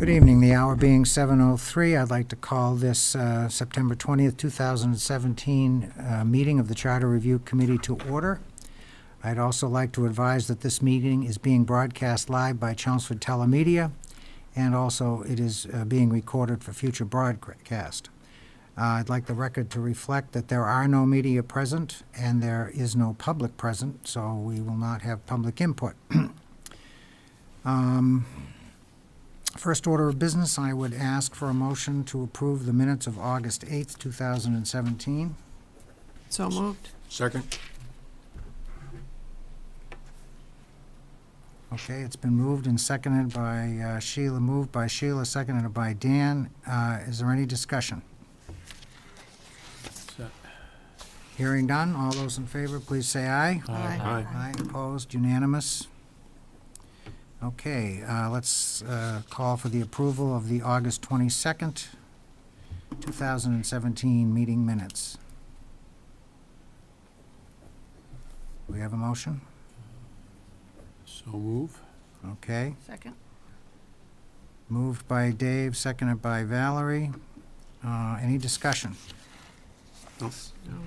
Good evening. The hour being 7:03, I'd like to call this September 20th, 2017 meeting of the Charter Review Committee to order. I'd also like to advise that this meeting is being broadcast live by Chelmsford Telemedia, and also it is being recorded for future broadcast. I'd like the record to reflect that there are no media present and there is no public present, so we will not have public input. First order of business, I would ask for a motion to approve the minutes of August 8th, 2017. So moved. Second. Okay, it's been moved and seconded by Sheila, moved by Sheila, seconded by Dan. Is there any discussion? Hearing none, all those in favor, please say aye. Aye. Aye, opposed, unanimous. Okay, let's call for the approval of the August 22nd, 2017 meeting minutes. Do we have a motion? So move. Okay, Second. moved by Dave, seconded by Valerie. Any discussion? No. No.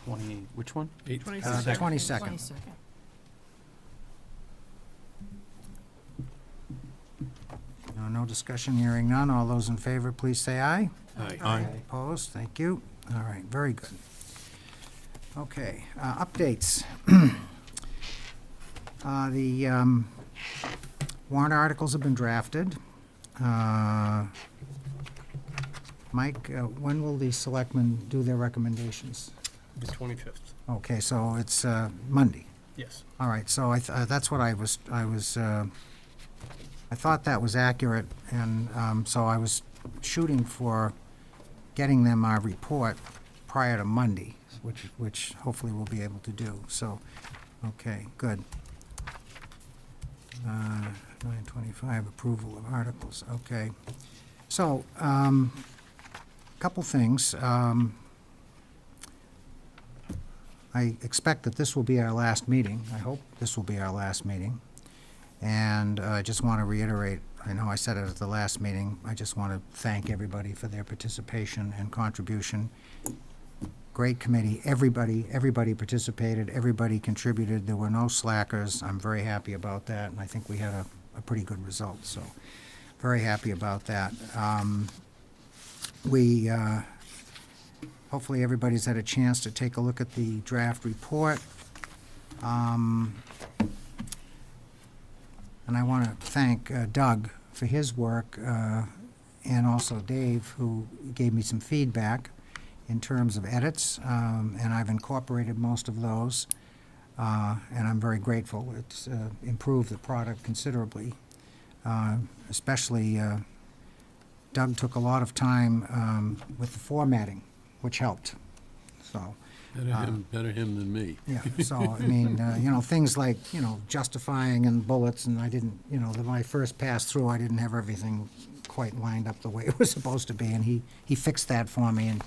20, which one? 22nd. The 22nd. 22nd. No discussion, hearing none. All those in favor, please say aye. Aye. Opposed? Thank you. All right, very good. Okay, updates. The warrant articles have been drafted. Mike, when will the selectmen do their recommendations? The 25th, Okay, so it's Monday. yes. All right, so that's what I thought that was accurate, and so I was shooting for getting them our report prior to Monday, which hopefully we'll be able to do. So, okay, good. 925, approval of articles, okay. So, couple things. I expect that this will be our last meeting. I hope this will be our last meeting. And I just want to reiterate, I know I said it at the last meeting, I just want to thank everybody for their participation and contribution. Great committee, everybody participated, everybody contributed, there were no slackers. I'm very happy about that, and I think we had a pretty good result, so very happy about that. Hopefully everybody's had a chance to take a look at the draft report. And I want to thank Doug for his work, and also Dave, who gave me some feedback in terms of edits, and I've incorporated most of those, and I'm very grateful. It's improved the product considerably, especially Doug took a lot of time with the formatting, which helped, so. Better him than me. Yeah, so, I mean, things like, justifying and bullets, and I didn't, when I first passed through, I didn't have everything quite lined up the way it was supposed to be, and he fixed that for me, and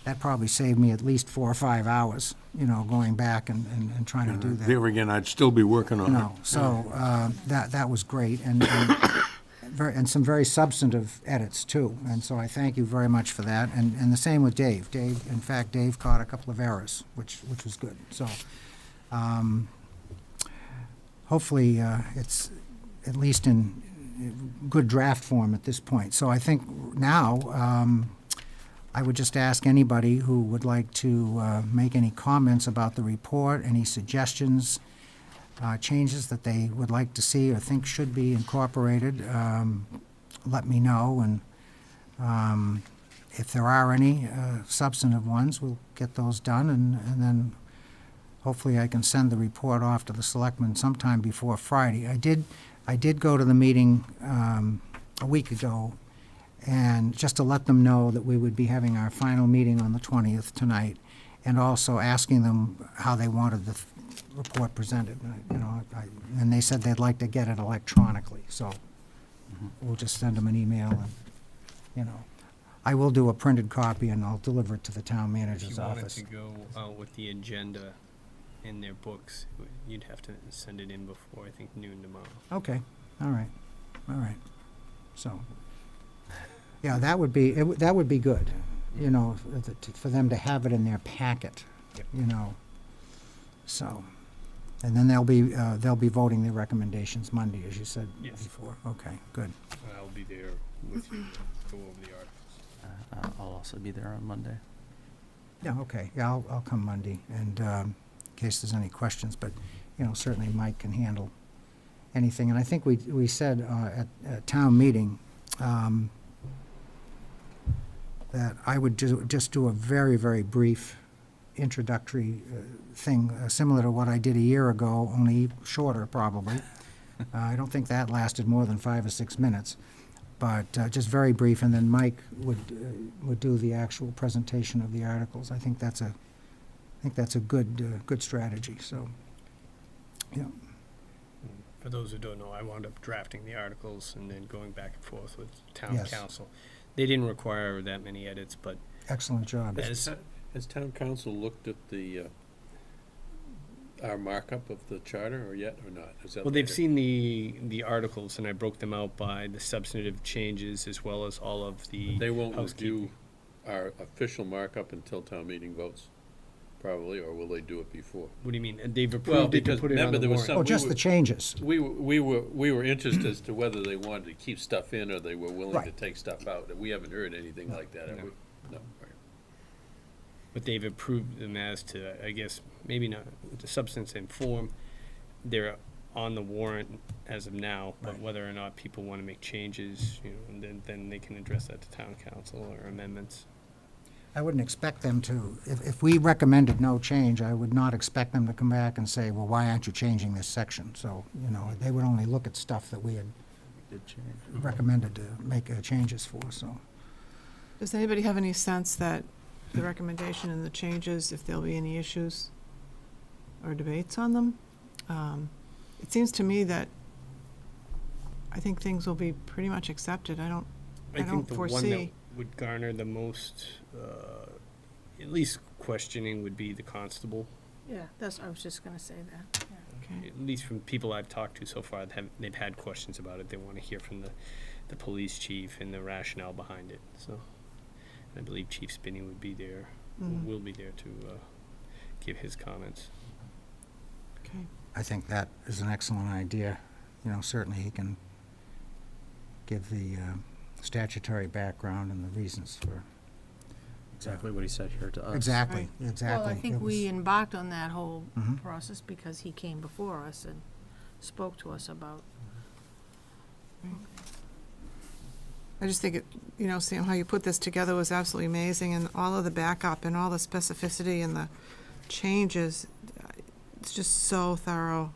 that probably saved me at least 4 or 5 hours, going back and trying to do that. There again, I'd still be working on it. So, that was great, and some very substantive edits, too, and so I thank you very much for that, and the same with Dave. In fact, Dave caught a couple of errors, which was good, so hopefully it's at least in good draft form at this point. So I think now I would just ask anybody who would like to make any comments about the report, any suggestions, changes that they would like to see or think should be incorporated, let me know, and if there are any substantive ones, we'll get those done, and then hopefully I can send the report off to the selectmen sometime before Friday. I did go to the meeting a week ago, and just to let them know that we would be having our final meeting on the 20th tonight, and also asking them how they wanted the report presented, and they said they'd like to get it electronically, so we'll just send them an email, and, I will do a printed copy, and I'll deliver it to the town If manager's you wanted office. to go with the agenda in their books, you'd have to send it in before, I think, noon tomorrow. Okay, all right, so, Yeah, that would be, that would be good, you know, for them to have it in their packet, Yep. you know. So, and then they'll be voting their recommendations Monday, as you said Yes. before. Okay, good. I'll be there with you to go over the articles. I'll also be there on Monday. Yeah, okay, yeah, I'll come Monday, and in case there's any questions, but, you know, certainly Mike can handle anything. And I think we said at town meeting that I would just do a very, very brief introductory thing, similar to what I did a year ago, only shorter probably. I don't think that lasted more than 5 or 6 minutes, but just very brief, and then Mike would do the actual presentation of the articles. I think that's a good strategy. So, yeah. For those who don't know, I wound up drafting the articles and then going back and forth with town Yes. council. They didn't require that many edits, but Excellent job. as, Has town council looked at the, our markup of the charter, or yet, or not? Is that well, they've later? seen the articles, and I broke them out by the substantive changes as well as all of the They won't housekeeping. review our official markup until town meeting votes, probably, or will they do it before? What do you mean? They've Well, approved it to because put it on remember the there was warrant. some- Oh, we just were- the changes. We were interested as to whether they wanted to keep stuff in or they were willing to Right. take stuff out, and we haven't heard anything like that, have No. we? No, right. But they've approved them as to, I guess, maybe not the substance and form. They're on the warrant as of now, but Right. whether or not people want to make changes, you know, and then they can address that to town council or amendments. I wouldn't expect them to, if we recommended no change, I would not expect them to come back and say, well, why aren't you changing this section? So, you know, they would only look at stuff that we had Did change. recommended to make changes for, so. Does anybody have any sense that the recommendation and the changes, if there'll be any issues or debates on them? It seems to me that I think things will be pretty much accepted. I don't think the one that foresee. would garner the most, at least questioning would be the constable. Yeah, I was just gonna say that, yeah. Okay. At least from people I've talked to so far, they've had questions about it. They want to hear from the police chief and the rationale behind it, so. I believe Chief Spinney would be there, Mhm. will be there to give his comments. Okay. I think that is an excellent idea. You know, certainly he can give the statutory background and the reasons for. Exactly what he said here to us. Exactly, exactly. Well, I think It we was- embarked on that whole Mhm. process because he came before us and spoke to us about. I just think Sam, how you put this together was absolutely amazing, and all of the backup and all the specificity and the changes, it's just so thorough.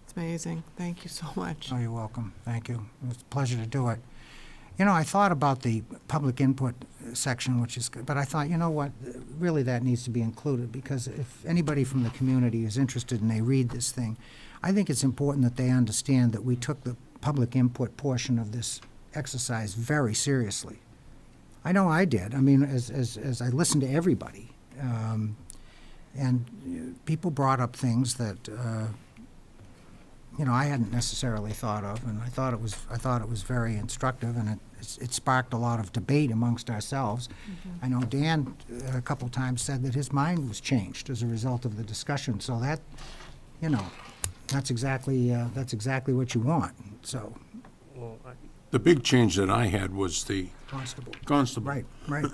It's amazing. Thank you so much. Oh, you're welcome. Thank you. It was a pleasure to do it. You know, I thought about the public input section, which is good, but I thought, you know what, really that needs to be included, because if anybody from the community is interested and they read this thing, I think it's important that they understand that we took the public input portion of this exercise very seriously. I know I did. I mean, as I listened to everybody, and people brought up things that, I hadn't necessarily thought of, and I thought it was very instructive, and it sparked a lot of debate amongst ourselves. I know Dan a couple times said that his mind was changed as a result of the discussion. So that, that's exactly what you want. So, Well, The big change that I had was the constable. constable. Right, right.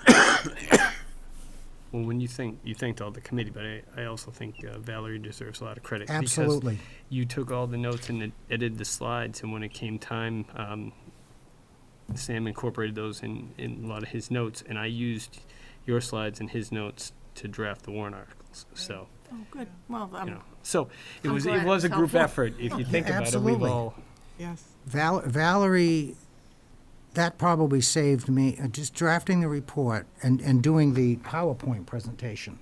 when you thanked all the committee, but I also think Valerie deserves a lot of credit. Absolutely. Because you took all the notes and edited the slides, and when it came time, Sam incorporated those in a lot of his notes, and I used your slides and his notes to draft the warrant articles. So, Oh, good. Well, so it I'm was glad a it's group helpful. effort. If you think about it, we've absolutely. all. Yes. Valerie, that probably saved me, just drafting the report and doing the PowerPoint presentation.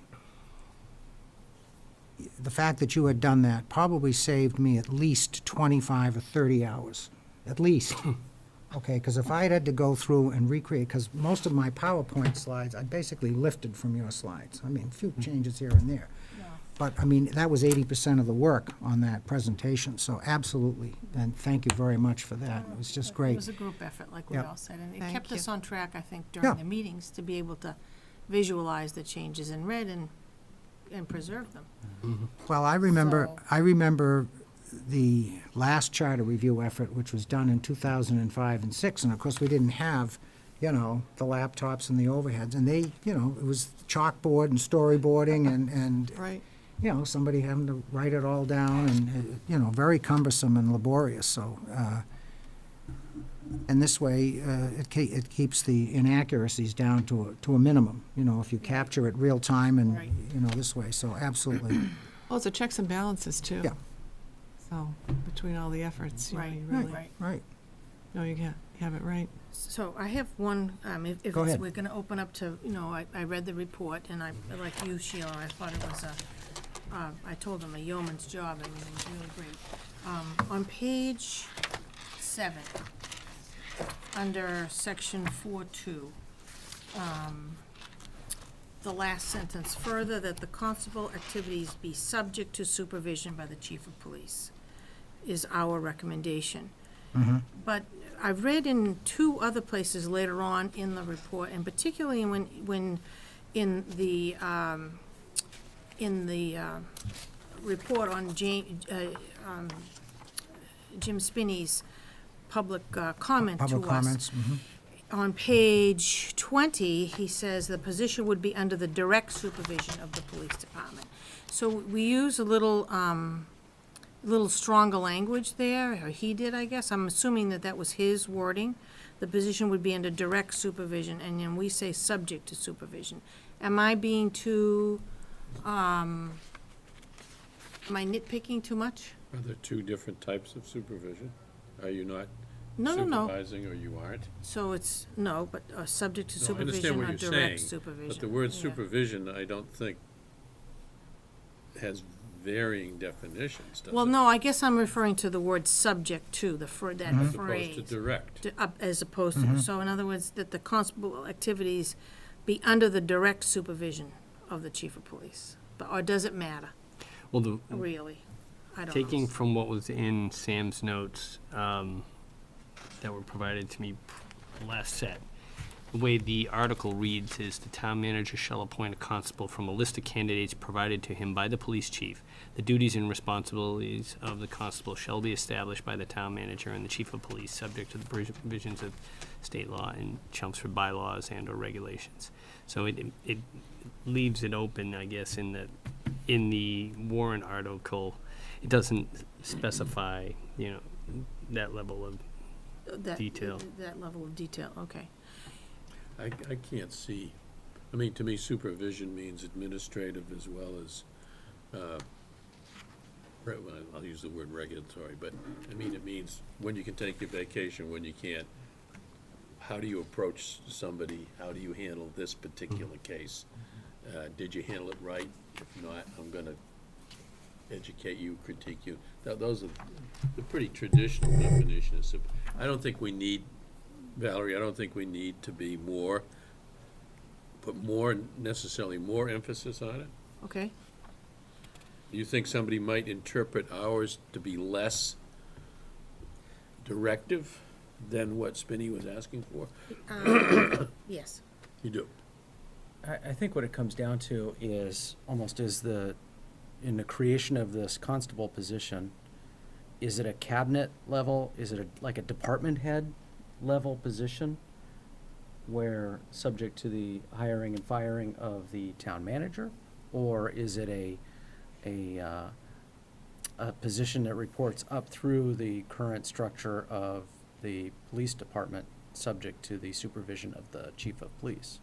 The fact that you had done that probably saved me at least 25 or 30 hours, at least. Okay, because if I had to go through and recreate, because most of my PowerPoint slides, I basically lifted from your slides. I mean, a few changes here and there. But, I mean, that was 80% of the work on that presentation, so absolutely. And thank you very much for that. It was just It great. was a group effort, like we Yep. all said, and it Thank kept us you. on track, I think, Yeah. during the meetings, to be able to visualize the changes in red and preserve them. Well, So- I remember the last charter review effort, which was done in 2005 and 6, and of course, we didn't have, the laptops and the overheads, and they, it was chalkboard and storyboarding and, Right. somebody having to write it all down and, very cumbersome and laborious, so, and this way, it keeps the inaccuracies down to a minimum, if you capture it real time and, Right. this way, so absolutely. Well, it's a checks and balances, too. Yeah. So, between all the efforts, you Right, really, right. Right. no, you have it right. So I have one, if Go it's, ahead. we're gonna open up to, I read the report, and I, like you, Sheila, I thought it was I told them a yeoman's job, I mean, it was really great. On page 7, under section 4.2, the last sentence, further that the constable activities be subject to supervision by the chief of police, is our recommendation. But I've read in 2 other places later on in the report, and particularly when in the report on Jim Spinney's public comment to us. Public comments, On page 20, he says the position would be under the direct supervision of the police department. So we use a little stronger language there, or he did, I guess. I'm assuming that was his wording. The position would be under direct supervision, and then we say subject to supervision. Am I being too, am I nitpicking too much? Are there 2 different types of supervision? Are you not No, no, no. supervising or you aren't? So it's, no, but subject to No, I supervision understand what or you're direct saying, supervision. but the word Yeah. supervision, I don't think has varying definitions, does it? Well, no, I guess I'm referring to the word subject to, that As opposed to phrase. direct. As opposed to, so in other words, that the constable activities be under the direct supervision of the chief of police. Or does it matter, Well, really? I don't know. taking from what was in Sam's notes that were provided to me last set, the way the article reads is the town manager shall appoint a constable from a list of candidates provided to him by the police chief. The duties and responsibilities of the constable shall be established by the town manager and the chief of police, subject to the provisions of state law and Chelmsford bylaws and or regulations. So it leaves it open, I guess, in the warrant article. It doesn't specify, that level of detail. That level of detail, okay. I can't see, I mean, to me, supervision means administrative as well as, well, I'll use the word regulatory, but, I mean, it means when you can take your vacation, when you can't. How do you approach somebody? How do you handle this particular case? Did you handle it right? If not, I'm gonna educate you, critique you. Those are the pretty traditional definitions. I don't think we need, Valerie, I don't think we need to be necessarily more emphasis on it. Okay. You think somebody might interpret ours to be less directive than what Spinney was asking for? Yes. You do. I think what it comes down to is almost in the creation of this constable position, is it a cabinet level? Is it like a department head level position where subject to the hiring and firing of the town manager? Or is it a position that reports up through the current structure of the police department, subject to the supervision of the chief of police?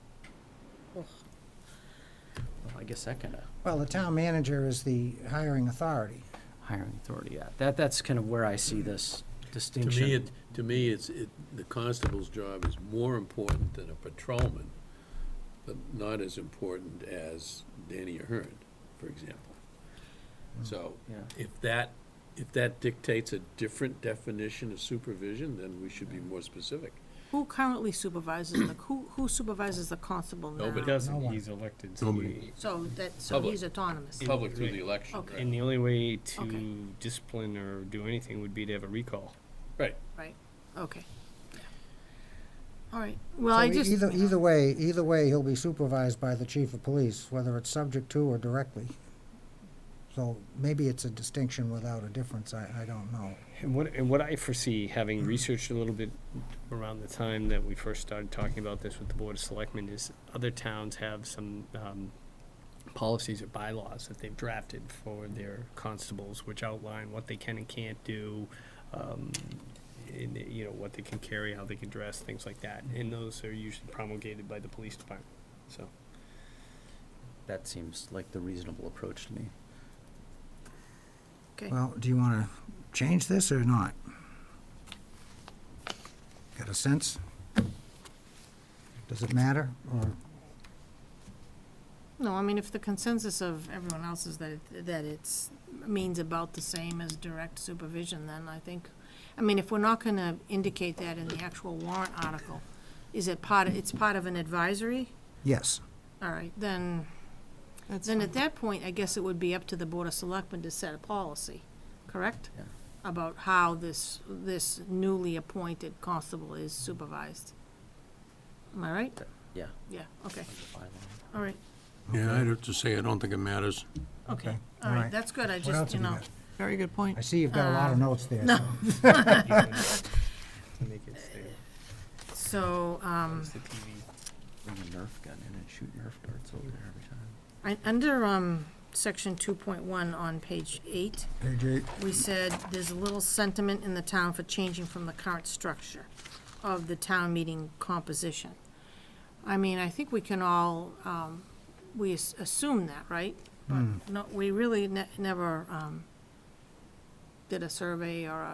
Ugh. Well, I guess that kind of Well, the town manager is the hiring authority. hiring authority, yeah. That's kind of where I see this distinction. To me, the constable's job is more important than a patrolman, but not as important as Danny Ahern, for example. So, Yeah. if that dictates a different definition of supervision, then we should be more specific. Who currently supervises who supervises the constable now? Nobody. He doesn't, No one. he's elected. So Nobody. So Public. he's autonomous. Public through the election, Okay. right? And the only way to Okay. discipline or do anything would be to have a recall. Right. Right, okay. Yeah. All right, well, So I just. either way, he'll be supervised by the chief of police, whether it's subject to or directly. So maybe it's a distinction without a difference, I don't know. And what I foresee, having researched a little bit around the time that we first started talking about this with the Board of Selectmen, is other towns have some policies or bylaws that they've drafted for their constables, which outline what they can and can't do, what they can carry, how they can dress, things like that. And those are usually promulgated by the police department, so. That seems like the reasonable approach to me. Okay, Well, do you want to change this or not? Got a sense? Does it matter, or? no, I mean, if the consensus of everyone else is that it's, means about the same as direct supervision, then I think, I mean, if we're not gonna indicate that in the actual warrant article, is it it's part of an advisory? Yes. All right, then That's at fine. that point, I guess it would be up to the Board of Selectmen to set a policy, correct? Yeah. About how this newly appointed constable is supervised. Am I right? Yeah. Yeah, okay, under bylaw. all right, Yeah, I'd have to say, I don't think it matters. okay, Okay, all all right, right. that's good, I What just, else you have you know. got? Very good point. I see you've got a lot of notes there. no. so- To make it stay. So, Close the TV. Bring a Nerf gun in and shoot Nerf darts over there every time. under, section 2.1 on page 8, Page 8. we said there's a little sentiment in the town for changing from the current structure of the town meeting composition. I mean, I think we can all, we assume that, right? But no, we really never, did a survey or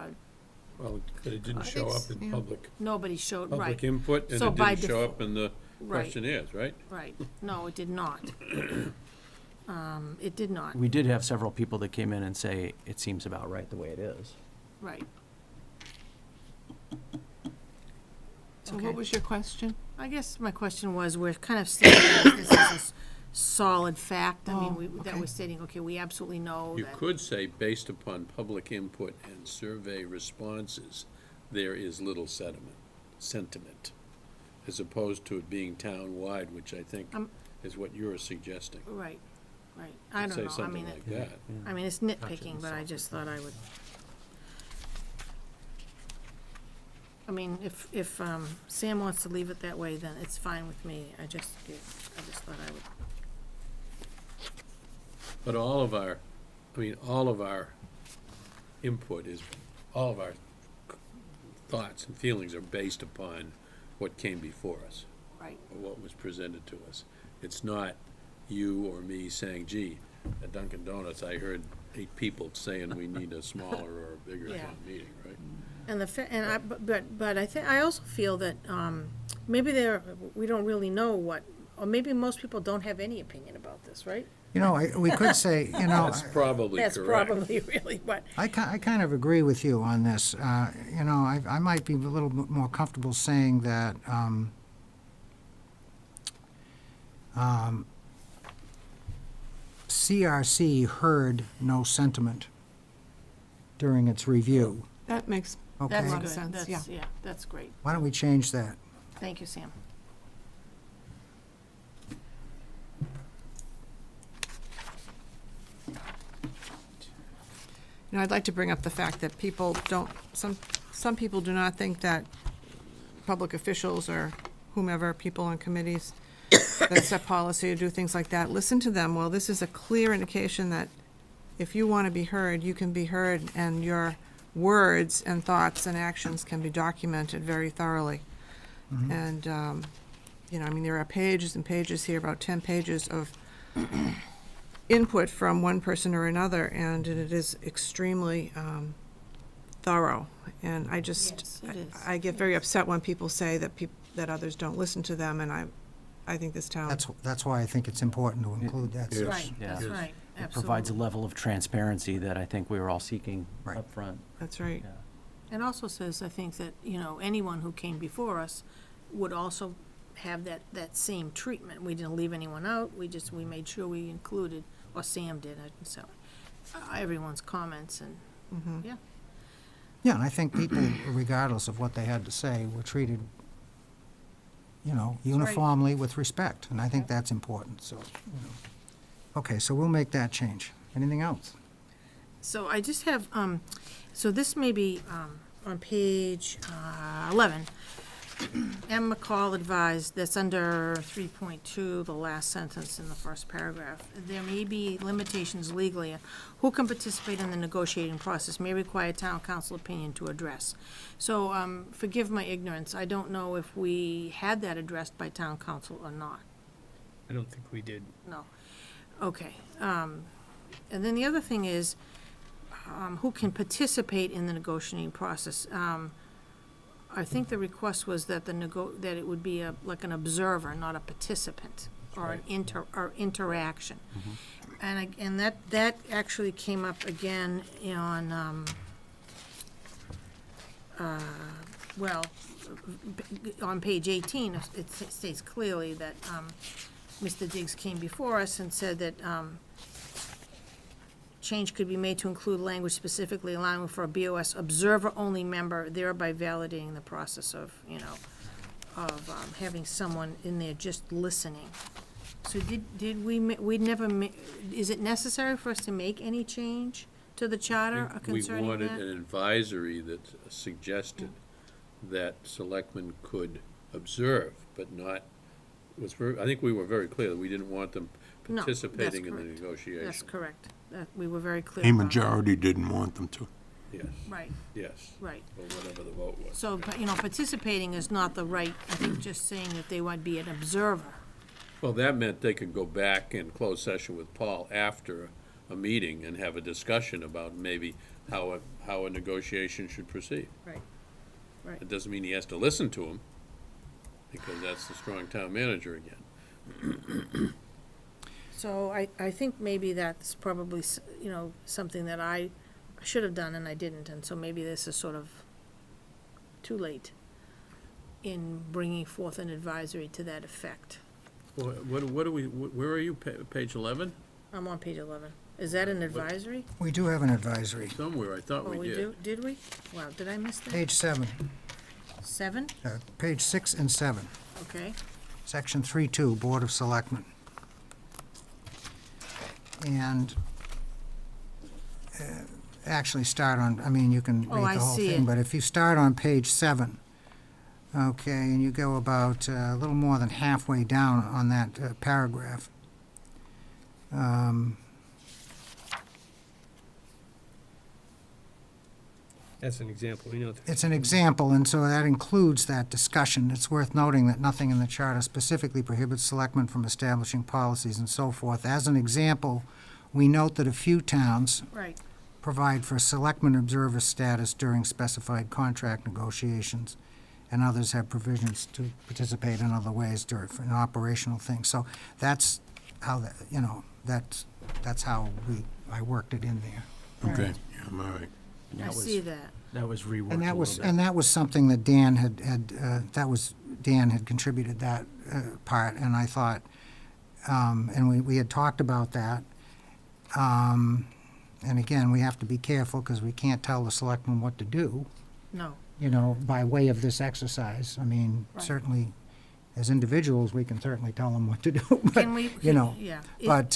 Well, but it didn't I show think up s- in yeah. public, nobody showed, right, public input, and So it by didn't show default- up in the right, questionnaires, right? right. No, it did not. It did not, We did have several people that came in and say, it seems about right the way it is. right. So Okay. what was your question? I guess my question was, we're kind of stating that this is a solid fact. I mean, Oh, that okay. we're stating, okay, we absolutely know You that. could say, based upon public input and survey responses, there is little sentiment, as opposed to it being town-wide, which I think is what you're suggesting. Right, right. I don't know. Say I mean, something like that. I mean, it's nitpicking, but I just thought I would. I mean, if Sam wants to leave it that way, then it's fine with me. I just thought I would. But all of our input is, all of our thoughts and feelings are based upon what came before us, Right, or what was presented to us. It's not you or me saying, gee, at Dunkin' Donuts, I heard 8 people saying we need a smaller or a bigger Yeah. town meeting, right? and but I think, I also feel that, maybe we don't really know what, or maybe most people don't have any opinion about this, right? You know, we could say, you know, That's probably That's correct. probably really what, I kind of agree with you on this. You know, I might be a little bit more comfortable saying that CRC heard no sentiment during its review. That makes Okay, that's lot good. of sense, That's, yeah, that's great. why don't we change that? Thank you, Sam. You know, I'd like to bring up the fact that people don't, some people do not think that public officials or whomever, people on committees that set policy or do things like that, listen to them. Well, this is a clear indication that if you want to be heard, you can be heard, and your words and thoughts and actions can be documented very thoroughly. And, you know, I mean, there are pages and pages here, about 10 pages of input from one person or another, and it is extremely thorough. And I just, Yes, it is. I get very upset when people say that that others don't listen to them, and I think this town. That's why I think it's important to include that. Yes. Right, that's Yes. right, It provides a absolutely. level of transparency that I think we were all seeking Right. up front. That's right. Yeah. It also says, I think, that, you know, anyone who came before us would also have that same treatment. We didn't leave anyone out, we made sure we included, or Sam did, so, everyone's comments and, yeah. Yeah, and I think people, regardless of what they had to say, were treated, you know, uniformly with respect, and I think that's important, so, you know. Okay, so we'll make that change. Anything else? So I just have, so this may be on page 11. M. McCall advised, that's under 3.2, the last sentence in the first paragraph. There may be limitations legally on who can participate in the negotiating process may require town council opinion to address. So forgive my ignorance, I don't know if we had that addressed by town council or not. I don't think we did. No. Okay. And then the other thing is, who can participate in the negotiating process. I think the request was that that it would be like an observer, not a participant, or an interaction. And that actually came up again on, on page 18, it states clearly that, Mr. Diggs came before us and said that, change could be made to include language specifically allowing for a BOS observer-only member, thereby validating the process of, you know, of having someone in there just listening. So did we never is it necessary for us to make any change to the charter concerning We wanted that? an advisory that suggested that selectmen could observe, but not, I think we were very clear that we didn't want them No, that's participating in the correct. negotiation. That's correct. We were very clear A about that. majority didn't want them to. Yes, Right, yes, right. or whatever the vote was. So, but, you know, participating is not the right, I think just saying that they would be an observer. Well, that meant they could go back in closed session with Paul after a meeting and have a discussion about maybe how a negotiation should proceed. Right. Right. It doesn't mean he has to listen to him, because that's the strong town manager again. So I think maybe that's probably, you know, something that I should have done and I didn't, and so maybe this is sort of too late in bringing forth an advisory to that effect. What do we, where are you, page 11? I'm on page 11. Is that an advisory? We do have an advisory. Somewhere, I thought Oh, we we did. do? Did we? Wow, did I miss that? Page 7, 7? page 6 and 7, Okay. section 3.2, Board of Selectmen. And actually start on, I mean, you can Oh, I read the whole see thing, it. but if you start on page 7, okay, and you go about a little more than halfway down on that paragraph. That's an example. We know. It's an example, and so that includes that discussion. It's worth noting that nothing in the charter specifically prohibits selectmen from establishing policies and so forth. As an example, we note that a few towns Right. provide for selectman observer status during specified contract negotiations, and others have provisions to participate in other ways during in operational things. So that's how that, you know, that's how I worked it in there. Okay, yeah, I'm all right. And I that was- see that. That was reworked a And that little was, bit. and that was something that Dan had, Dan had contributed that part, and I thought, and we had talked about that. And again, we have to be careful, because we can't tell the selectmen what to do, No. you know, by way of this exercise. I mean, Right. certainly, as individuals, we can certainly tell them what to do, but, Can we? you know, Yeah. but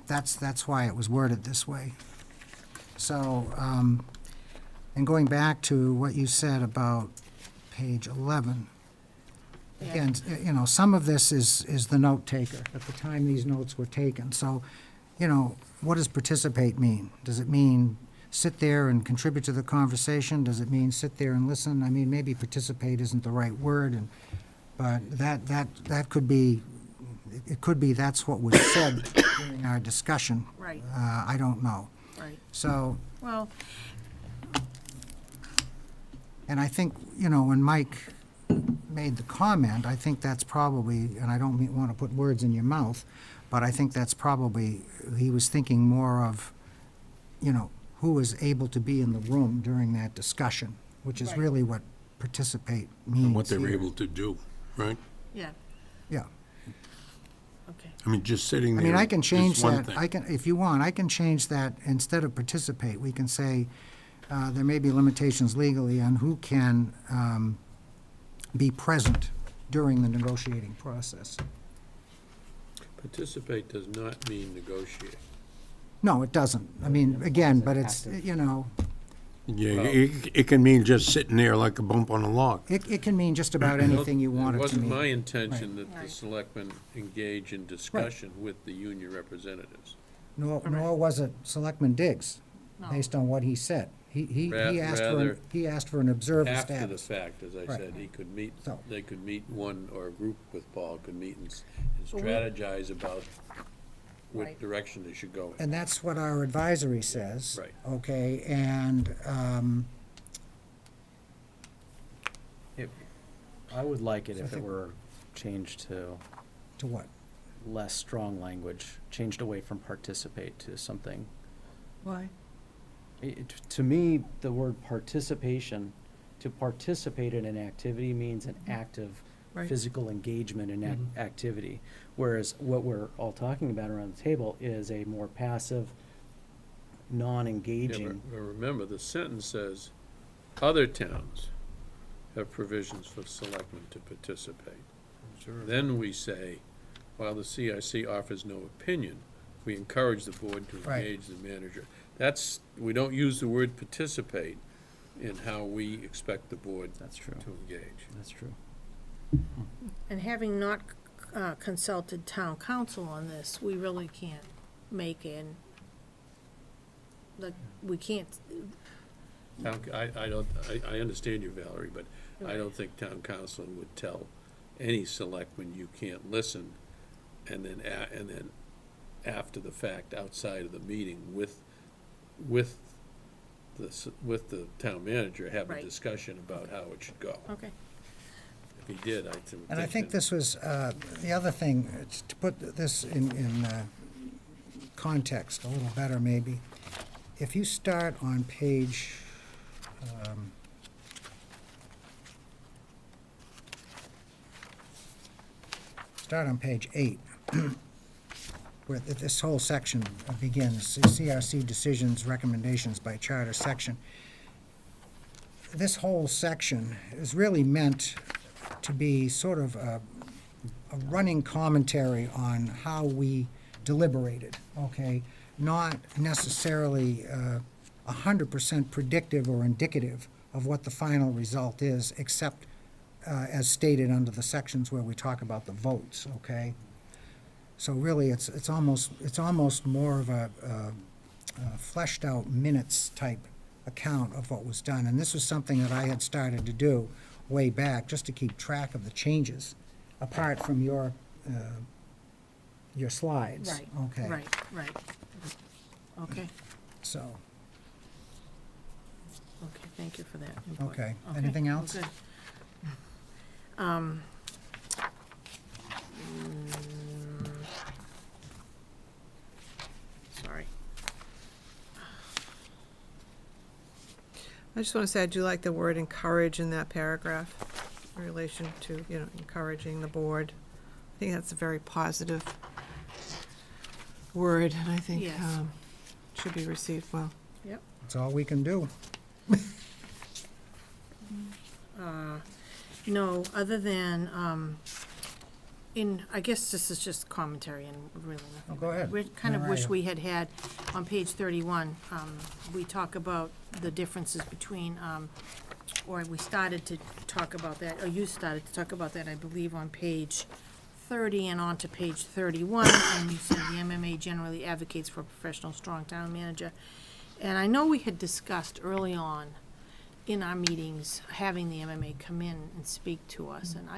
that's why it was worded this way. So, and going back to what you said about page 11, Yeah. again, you know, some of this is the note taker, at the time these notes were taken. So, you know, what does participate mean? Does it mean sit there and contribute to the conversation? Does it mean sit there and listen? I mean, maybe participate isn't the right word, but that could be, it could be that's what was said during our discussion. Right. I don't know. Right. So, Well, and I think, you know, when Mike made the comment, I think that's probably, and I don't want to put words in your mouth, but I think that's probably, he was thinking more of, you know, who is able to be in the room during that discussion, which is Right. really what participate means And what they were here. able to do, right? Yeah, Yeah. okay. I mean, just sitting I there mean, I can change is one that, thing. I can, if you want, I can change that, instead of participate, we can say, there may be limitations legally on who can be present during the negotiating process. Participate does not mean negotiate. No, it doesn't. I mean, again, but it's, Active. you know, Yeah, it can mean just sitting there like a bump on a log. it can mean just about anything you want It it to wasn't my mean. intention that the Right. selectmen engage in discussion with the union representatives. Nor was it Selectman Diggs, No. based on what he said. He Rather- he asked for an observer After the status. fact, as I Right. said, he could meet, So- they could meet one, or a group with Paul could meet and Well, we- strategize about what Right. direction they should go in. And that's what our advisory says. Right. Okay, and, I would like it So I if it think- were changed to to what? less strong language, changed away from participate to something. Why? To me, the word participation, to participate in an activity means an active Right. physical engagement in Mhm. activity. Whereas what we're all talking about around the table is a more passive, Yeah, non-engaging. but remember, the sentence says, other towns have provisions for selectmen to participate. Then we say, while the CIC offers no opinion, we encourage the board to Right. engage the manager. That's, we don't use the word participate in how we expect the board That's true. to engage. That's true. And having not consulted town council on this, we really can't make an, like, we can't, I understand you, Valerie, but I don't think town council would tell any selectman you can't listen, and then after the fact, outside of the meeting, with the town manager, have a Right. discussion about how it should go. okay. If he did, I think. And I think this was, the other thing, to put this in context a little better maybe, if you start on page, start on page 8, where this whole section begins, CRC decisions, recommendations by charter section. This whole section is really meant to be sort of a running commentary on how we deliberated, okay? Not necessarily 100% predictive or indicative of what the final result is, except as stated under the sections where we talk about the votes, okay? So really, it's almost more of a fleshed out minutes type account of what was done. And this was something that I had started to do way back, just to keep track of the changes, apart from your slides. Right, Okay. right. Okay, So, okay, thank you for that input. okay. Anything well, else? good. Sorry. I just want to say, I do like the word encourage in that paragraph in relation to, encouraging the board. I think that's a very positive word, and I think Yes. should be received well. That's all we can do. No, other than, I guess this is just commentary and really nothing. Oh, go ahead. We kind of Where are wish you? we had, on page 31, we talk about the differences between, or we started to talk about that, or you started to talk about that, I believe, on page 30 and on to page 31, and you said the MMA generally advocates for a professional, strong town manager. And I know we had discussed early on in our meetings, having the MMA come in and speak to us, and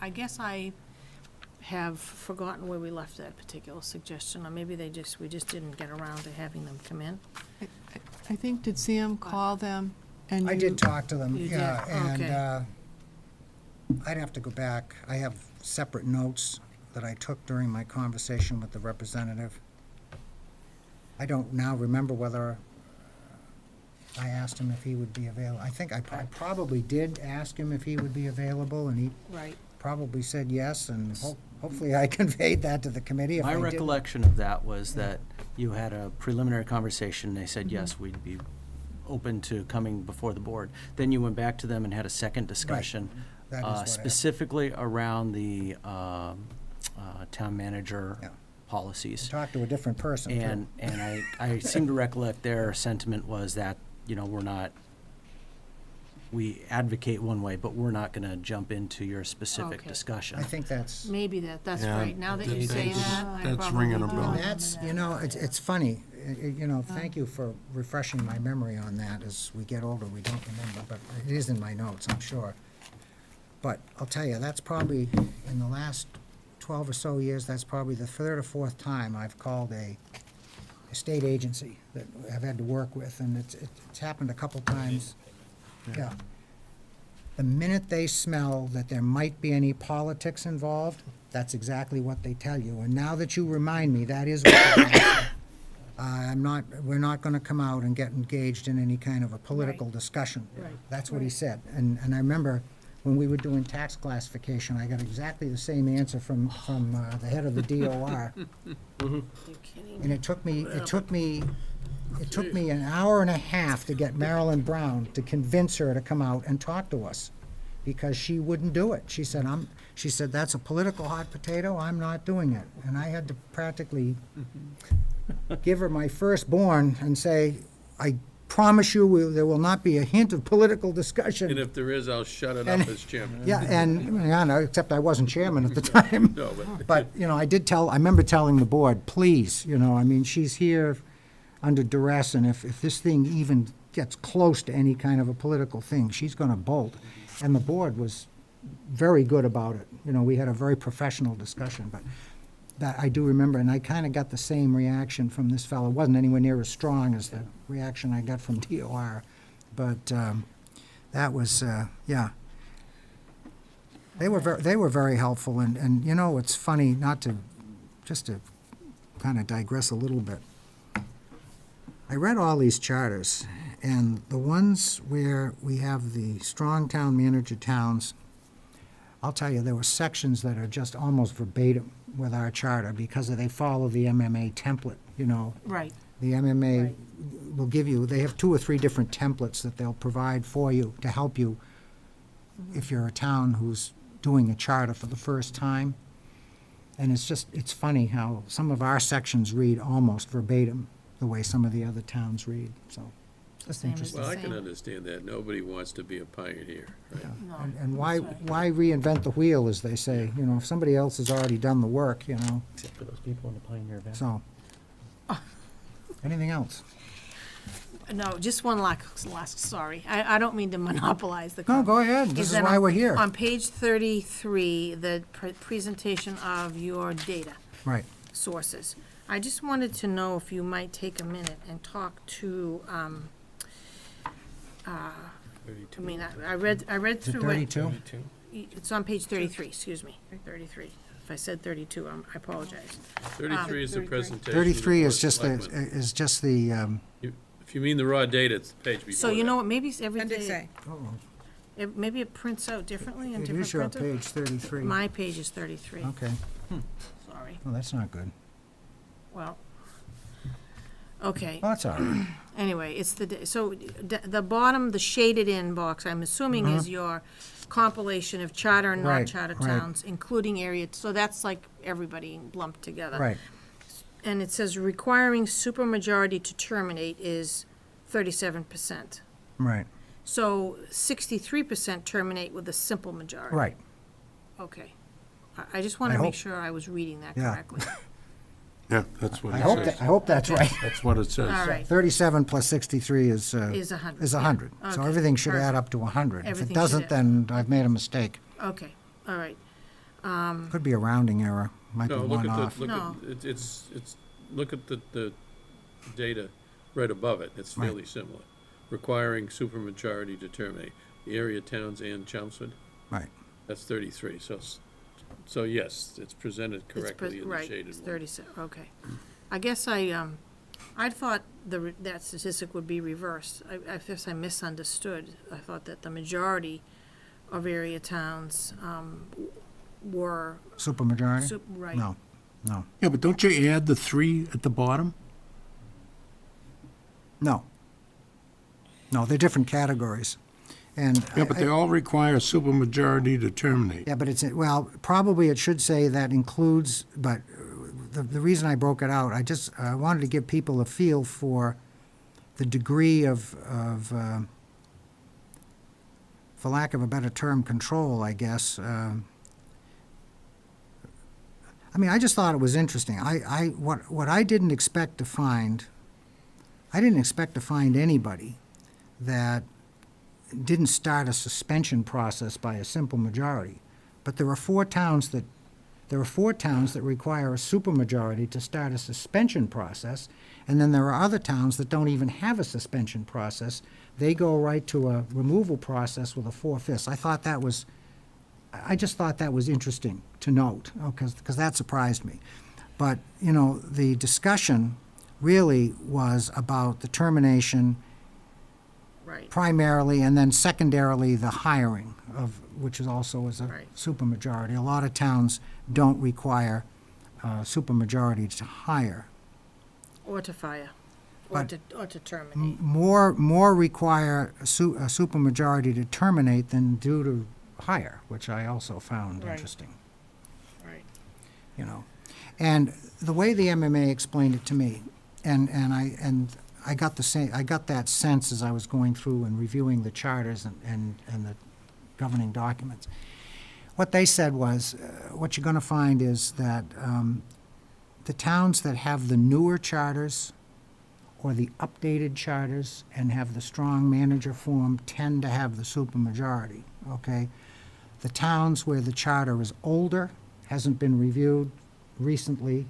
I guess I have forgotten where we left that particular suggestion, or maybe we just didn't get around to having them come in. I think, did Sam call them? And I you- did talk to them, You did? yeah, and Okay. I'd have to go back. I have separate notes that I took during my conversation with the representative. I don't now remember whether I asked him if he would be available. I think I probably did ask him if he would be available, and he Right. probably said yes, and hopefully I conveyed that to the committee. If My I didn't- recollection of that was that you had a preliminary conversation, they said, yes, we'd be open to coming before the board. Then you went back to them and had a second discussion, That is what happened. specifically around the town manager Yeah. policies. Talked to a different person, too. And I seem to recollect their sentiment was that, we advocate one way, but we're not gonna jump into your specific Okay. discussion. I think that's, Maybe that's Yeah, right. Now that you say that, I that's probably ringing a do bell. remember that's, that. it's funny, thank you for refreshing my memory on that. As we get older, we don't remember, but it is in my notes, I'm sure. But I'll tell you, that's probably, in the last 12 or so years, that's probably the third or fourth time I've called a state agency that I've had to work with, and it's happened a couple times. Yeah. The minute they smell that there might be any politics involved, that's exactly what they tell you. And now that you remind me, that is what they say. We're not gonna come out and get engaged in any kind of a political Right. discussion. Right. That's what he said. And I remember when we were doing tax classification, I got exactly the same answer from the head of the DOR. You're kidding. And it took me an hour and a half to get Marilyn Brown to convince her to come out and talk to us, because she wouldn't do it. She said, that's a political hot potato, I'm not doing it. And I had to practically give her my firstborn and say, I promise you, there will not be a hint of political discussion. And if there is, I'll shut it up as chairman. Yeah, no, except I wasn't chairman at the time. No, but But, I remember telling the board, please, she's here under duress, and if this thing even gets close to any kind of a political thing, she's gonna bolt. And the board was very good about it. We had a very professional discussion, but that I do remember, and I kinda got the same reaction from this fellow. It wasn't anywhere near as strong as the reaction I got from DOR, but, that was, yeah. They were very helpful, and it's funny, just to kind of digress a little bit. I read all these charters, and the ones where we have the strong town manager towns, I'll tell you, there were sections that are just almost verbatim with our charter because they follow the MMA template, Right. The MMA Right. will give you, they have 2 or 3 different templates that they'll provide for you to help you if you're a town who's doing a charter for the first time. And it's funny how some of our sections read almost verbatim the way some of the other towns read, so that's Same as interesting. Well, I the can same. understand that. Nobody wants to be a pioneer, right? No, And why, that's right. why reinvent the wheel, as they say? If somebody else has already done the work, Except for those people in the Pioneer Valley. so. Anything else? No, just one last, sorry. I don't mean to monopolize the. No, go ahead. This is that why on- we're here. On page 33, the presentation of your data Right. sources. I just wanted to know if you might take a minute and talk to, I read Is it through it. 32? It's on page 33, excuse me, 33. If I said 32, I apologize. 33 is the 33. presentation. of the 33 is Board of just Selectmen. just the, If you mean the raw data, it's the page before So you that. know what, maybe it's every Appendix day, A. maybe it prints out differently on it different is your printer? page 33. My page is 33, Okay. sorry. Well, that's not good. Well, okay. Well, that's all right. Anyway, it's the bottom, the shaded in box, I'm assuming is your compilation of charter and Right, non-charter right. towns, including area, so that's like everybody lumped together. Right. And it says requiring supermajority to terminate is 37%. Right. So 63% terminate with a simple majority. Right. Okay. I just want I to make hope- sure I was reading that Yeah. correctly. Yeah, that's what I it hope says. I hope that's right. That's what it says. All right. 37 plus 63 is Is 100. is yeah. 100. So Okay, everything should add perfect. up to 100. If Everything it should doesn't, add- then I've made a mistake. Okay, all right. Could be a rounding error. Might be No, look one at off. the, look No. at, look at the data right above it. It's Right. fairly similar. Requiring supermajority to terminate. The area towns and Chelmsford, Right. that's 33. So yes, it's presented It's correctly in the right, shaded it's one. 37, okay. I guess I I thought that statistic would be reversed. I guess I misunderstood. I thought that the majority of area towns were, Supermajority? right. No, no, Yeah, but don't you add the 3 at the bottom? no. No, they're different categories. And Yeah, but they all require a supermajority to terminate. yeah, but well, probably it should say that includes, but the reason I broke it out, I wanted to give people a feel for the degree of for lack of a better term, control, I guess. I mean, I just thought it was interesting. What I didn't expect to find, I didn't expect to find anybody that didn't start a suspension process by a simple majority. But there are 4 towns that require a supermajority to start a suspension process, and then there are other towns that don't even have a suspension process. They go right to a removal process with a 4/5. I just thought that was interesting to note, because that surprised me. But, you know, the discussion really was about the termination Right. primarily, and then secondarily, the hiring of, which is also a Right. supermajority. A lot of towns don't require supermajority to hire. Or to fire, But- or to terminate. More require a supermajority to terminate than do to hire, which I also found Right. interesting, Right. you know. And the way the MMA explained it to me, and I got that sense as I was going through and reviewing the charters and the governing documents. What they said was, what you're going to find is that the towns that have the newer charters or the updated charters and have the strong manager form tend to have the supermajority, okay? The towns where the charter is older, hasn't been reviewed recently,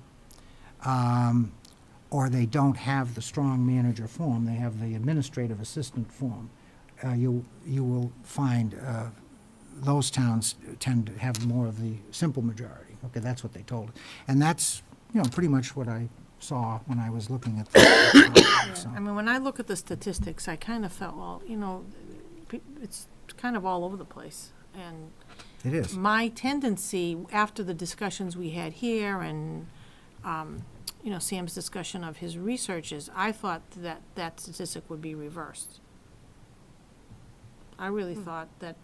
or they don't have the strong manager form, they have the administrative assistant form, you will find those towns tend to have more of the simple majority. Okay, that's what they told us. And that's, you know, pretty much what I saw when I was looking at the so. I mean, when I look at the statistics, I kind of felt, well, you know, it's kind of all over the place. And It is. my tendency, after the discussions we had here and, you know, Sam's discussion of his researches, I thought that that statistic would be reversed. I really thought that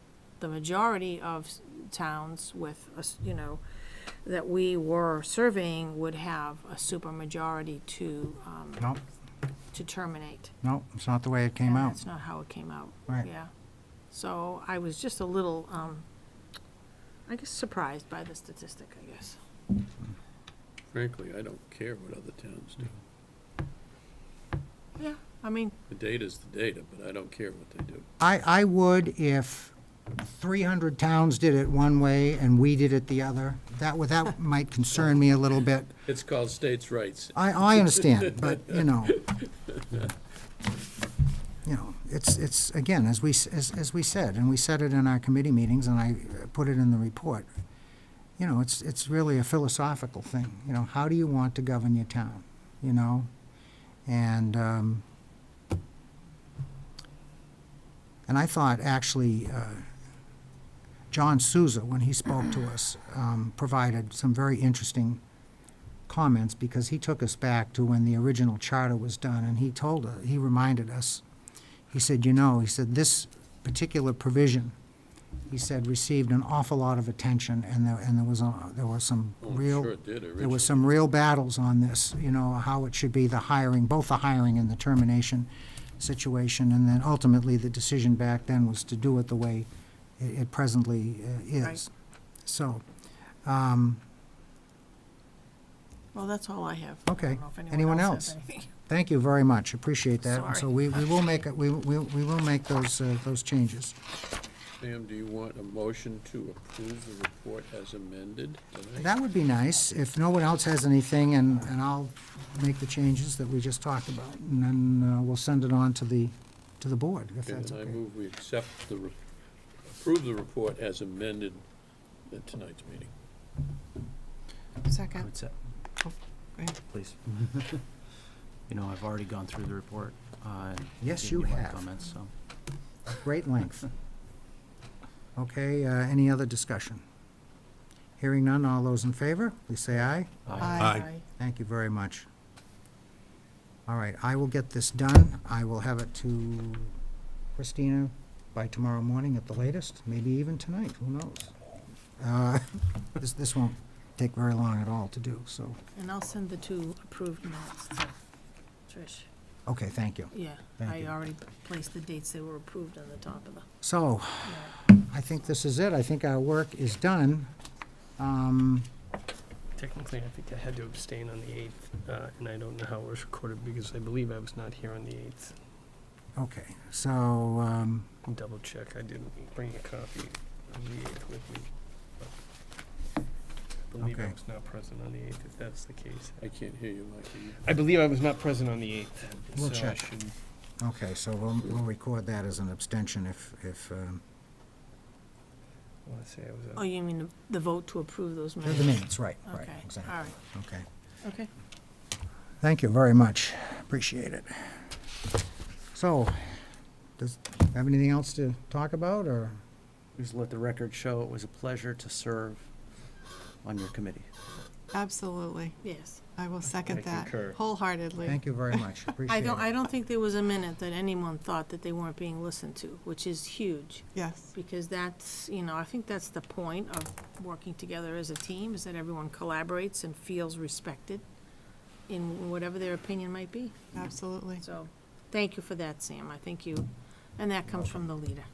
the majority of towns with, you know, that we were surveying would have a supermajority to No, terminate. no, it's not the way it came And out. that's not how it came out. Right. Yeah. So I was just a little, I guess, surprised by the statistic, I guess. Frankly, I don't care what other towns do. Yeah, I mean, The data's the data, but I don't care what they do. I would if 300 towns did it one way and we did it the other. That might concern me a little bit. It's called states' rights. I understand, but, you know, it's, again, as we said, and we said it in our committee meetings, and I put it in the report, you know, it's really a philosophical thing. You know, how do you want to govern your town, you know? And I thought, actually, John Souza, when he spoke to us, provided some very interesting comments, because he took us back to when the original charter was done, and he reminded us, he said, you know, he said, this particular provision, he said, received an awful lot of attention, and there were some Oh, I'm real, sure it did there originally. was some real battles on this, you know, how it should be, the hiring, both the hiring and the termination situation, and then ultimately the decision back then was to do it the way it presently is. Right. So, well, that's all I have. Okay. I don't know if Anyone has else? anything. thank you very much, appreciate that. And Sorry. so we will make, we will make those changes. Sam, do you want a motion to approve the report as amended tonight? That would be nice, if no one else has anything, and I'll make the changes that we just talked about, and then we'll send it on to the board, if that's And I okay. move we accept approve the report as amended at tonight's meeting. I Second. would say, Go ahead. please. You know, I've already gone through the report. And Yes, given you my have. Comments, so. Great length. Okay, any other discussion? Hearing none, all those in favor, please say aye. Aye. Thank you very much. All right, I will get this done. I will have it to Christina by tomorrow morning at the latest, maybe even tonight, who knows? This won't take very long at all to do, so, And I'll send the 2 approved minutes to Trish. okay, thank you. Yeah, Thank I you. already placed the dates that were approved on the top of the, So, I think this is it. I think our work is done. Technically, I think I had to abstain on the 8th, and I don't know how it was recorded because I believe I was not here on the 8th. Okay, so, Double check, I didn't bring a copy of the 8th with me. but I believe I Okay. was not present on the 8th, if that's the case. I can't hear you, Mikey. I believe I was not present on the 8th. We'll so I check. should- okay, so we'll record that as an abstention if, I want to say I was oh, you mean the vote to approve those minutes? the minutes, right, right, Okay, exactly. all right, Okay. okay. Thank you very much. Appreciate it. So, does, have anything else to talk about, or? Just let the record show it was a pleasure to serve on your committee. Absolutely. Yes. I will second I that concur. wholeheartedly. Thank you very much. Appreciate it. I don't think there was a minute that anyone thought that they weren't being listened to, which is huge. Yes. Because that's, I think that's the point of working together as a team, is that everyone collaborates and feels respected in whatever their opinion might be. Absolutely. So, thank you for that, Sam. I think you, and that comes from the leader.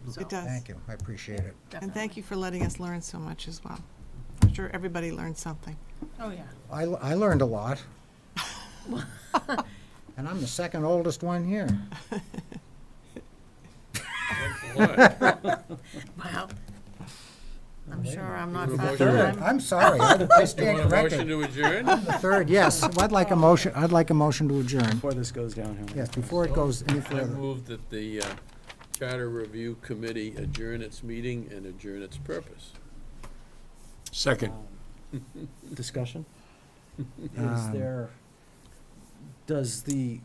So, It does. Thank you. I appreciate it. And thank definitely. you for letting us learn so much as well. I'm sure everybody learned something. Oh, yeah. I learned a lot. And I'm the second oldest one here. Wow. I'm sure I'm not You far want a motion? behind. I'm sorry. I You stand want a motion corrected. to adjourn? The third, yes. I'd like a motion to adjourn. Before this goes downhill. Yes, before it goes any I further. move that the Charter Review Committee adjourn its meeting and adjourn its purpose. Second. Discussion? Is Um, there, does the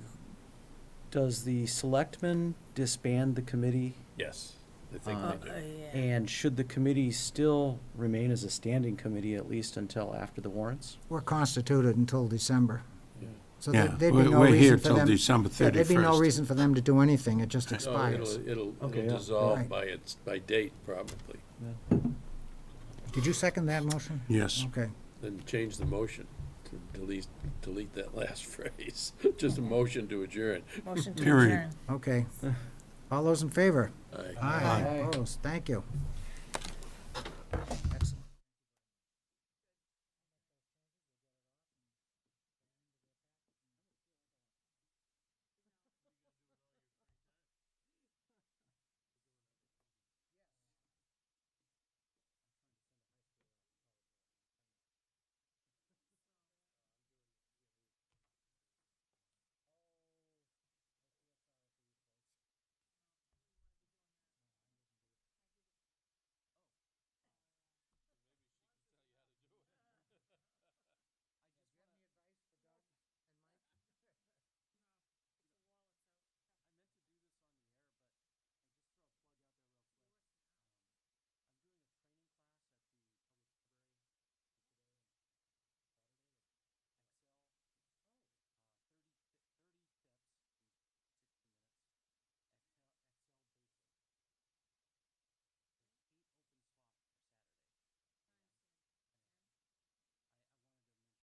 selectmen disband the committee? Yes, I think they do. Yeah. And should the committee still remain as a standing committee at least until after the warrants? We're constituted until December. Yeah. So Yeah, there'd be no we're here reason for till them. December Yeah, there'd be no 31st. reason for them to do anything. It just No, expires. it'll Okay, yeah. dissolve Right. by date, probably. Did you second that motion? Yes. Okay. Then change the motion to delete that last phrase. Just a motion to adjourn. Motion to Period. adjourn. Okay. All those in favor? Aye. Aye. Opposed? Thank you.